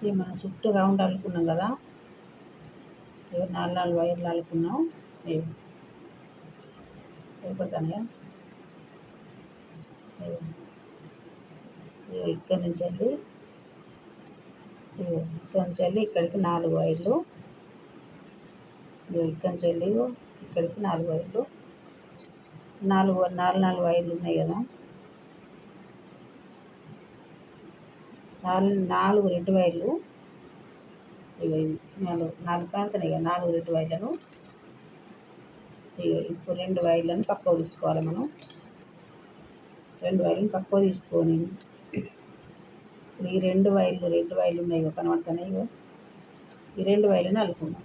ఇది మనం చుట్టూ రౌండ్ అల్లుకున్నాం కదా, ఇవి 4 వైర్లు అల్లుకున్నాం. ఇవి ఏర్పడతాయా? ఇక్కడి నుంచి వెళ్ళి ఇక్కడికి 4 వైర్లు, ఇక్కడి నుంచి వెళ్ళి ఇక్కడికి 4 వైర్లు, 4 వైర్లు ఉన్నాయి కదా, 4 రెడ్ వైర్లు, ఇవి 4 కాడుతున్నాయి కదా, 4 రెడ్ వైర్లను ఇప్పుడు 2 వైర్లను పక్కకు తీసుకోవాలి. మనం 2 వైర్లను పక్కకు తీసుకొని ఈ 2 వైర్లు రెడ్ వైర్లు ఉన్నాయి కదా, కనబడుతున్నాయి. ఈ 2 వైర్లను అల్లుకున్నాం.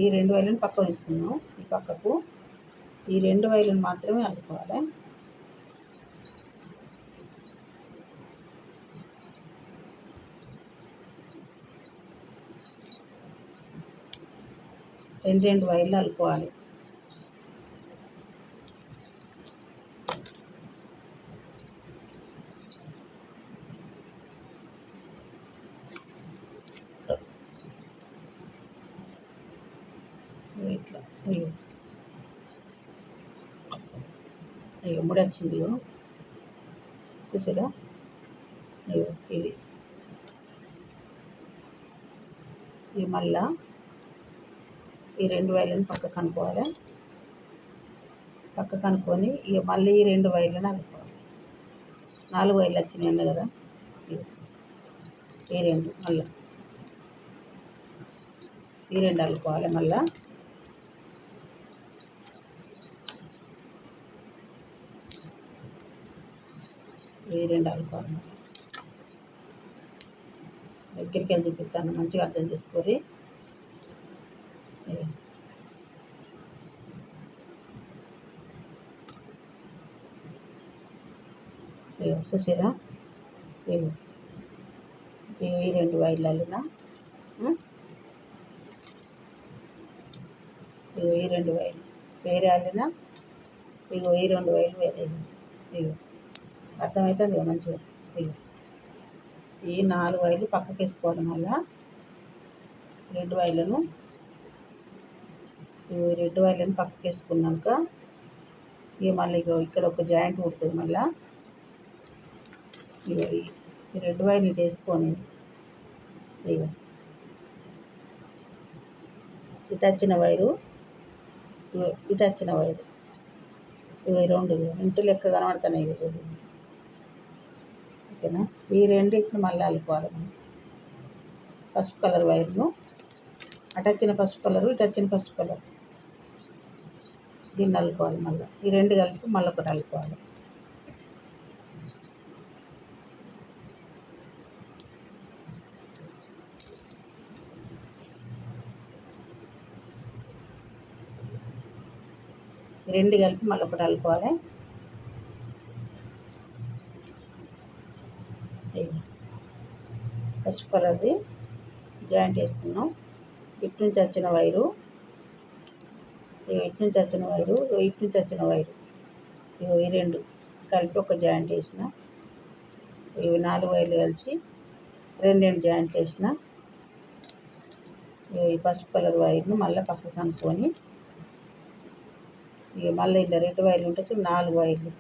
ఈ 2 వైర్లను పక్కకు తీసుకున్నాం. ఈ పక్కకు ఈ 2 వైర్లను మాత్రమే అల్లుకోవాలి. రెండు వైర్లు అల్లుకోవాలి. ఇట్లా ముడి వచ్చింది చూసారా. ఇది మళ్ళా ఈ 2 వైర్లను పక్కకు అనుకోవాలి. పక్కకు అనుకొని మళ్ళీ ఈ 2 వైర్లను అనుకోవాలి. 4 వైర్లు వచ్చినాయి అన్న కదా, ఈ 2 మళ్ళీ ఈ 2 అనుకోవాలి. మళ్ళా ఈ 2 అనుకోవాలి. దగ్గరికి వెళ్ళి చూపిస్తాను, మంచిగా అర్థం చేసుకోరి. చూసారా, ఈ 2 వైర్లు అల్లినా, ఈ 2 వైర్లు వేరే అల్లినా, ఈ 2 వైర్లు వేరే. అర్థమవుతుంది కదా మంచిగా. ఈ 4 వైర్లు పక్కకి వేసుకోవాలి. మళ్ళా రెడ్ వైర్లను పక్కకి వేసుకున్నాక మళ్ళీ ఇక్కడ ఒక జాయింట్ పుడుతుంది. మళ్ళీ ఈ రెడ్ వైర్ని వేసుకొని ఇటు వచ్చిన వైరు, ఇటు వచ్చిన వైరు, ఇవి 2 ఇంటి లెక్క కనబడుతున్నాయి. ఓకేనా. ఈ 2 ఇప్పుడు మళ్ళీ అల్లుకోవాలి. మనం పసుపు కలర్ వైర్ను, అటు వచ్చిన పసుపు కలరు, ఇటు వచ్చిన పసుపు కలర్, దీన్ని అల్లుకోవాలి. మళ్ళీ ఈ 2 కలిపి మళ్ళీ ఒకటి అల్లుకోవాలి. ఈ 2 కలిపి మళ్ళీ ఒకటి అల్లుకోవాలి. పసుపు కలర్ది జాయింట్ వేసుకున్నాం. ఇటు నుంచి వచ్చిన వైరు, ఇటు నుంచి వచ్చిన వైరు, ఇటు నుంచి వచ్చిన వైరు, ఈ 2 కలిపి ఒక జాయింట్ వేసిన. ఇవి 4 వైర్లు కలిసి 2 జాయింట్లు వేసిన. ఈ పసుపు కలర్ వైర్ను మళ్ళీ పక్కకు అనుకొని మళ్ళీ ఇలా రెడ్ వైర్లు ఉంటే 4 వైర్లు,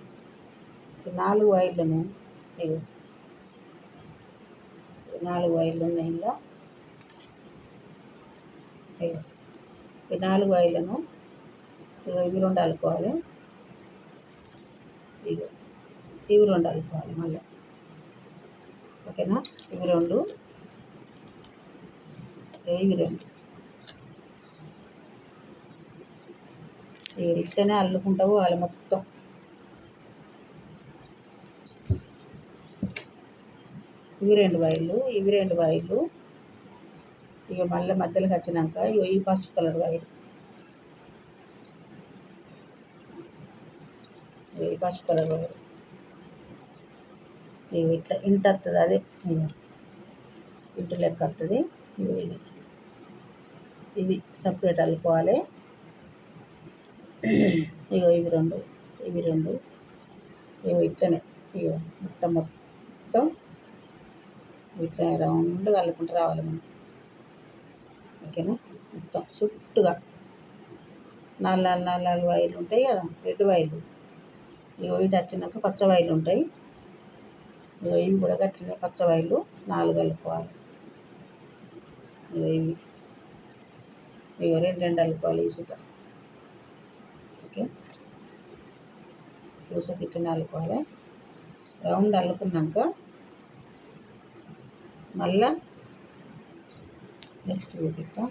ఈ 4 వైర్లను 4 వైర్లు ఉన్నాయి. ఇలా ఈ 4 వైర్లను ఇవి 2 అల్లుకోవాలి. ఇవి 2 అల్లుకోవాలి మళ్ళీ. ఓకేనా. ఇవి 2, ఇవి 2 ఇట్లనే అల్లుకుంటా పోవాలి మొత్తం. ఇవి 2 వైర్లు, ఇవి 2 వైర్లు, మళ్ళీ మధ్యలోకి వచ్చినాక ఈ పసుపు కలర్ వైరు, ఈ పసుపు కలర్ వైరు ఇట్లా ఇంటి వస్తుంది. అదే ఇంటి లెక్క వస్తుంది. ఇది సపరేట్ అల్లుకోవాలి. ఇవి 2, ఇవి 2 ఇట్లనే మొత్తం ఇట్లా రౌండ్గా అల్లుకుంటూ రావాలి మనం. ఓకేనా? మొత్తం చుట్టుగా 4 వైర్లు ఉంటాయి కదా, రెడ్ వైర్లు. ఇవి వచ్చినాక పచ్చ వైర్లు ఉంటాయి. ఇవి కూడా గట్టిన పచ్చ వైర్లు 4 అల్లుకోవాలి. ఇవి రెండు అల్లుకోవాలి ఈ సుత. ఓకే, పూసకి ఇట్లా అల్లుకోవాలి. రౌండ్ అల్లుకున్నాక మళ్ళా నెక్స్ట్ చూపిస్తా.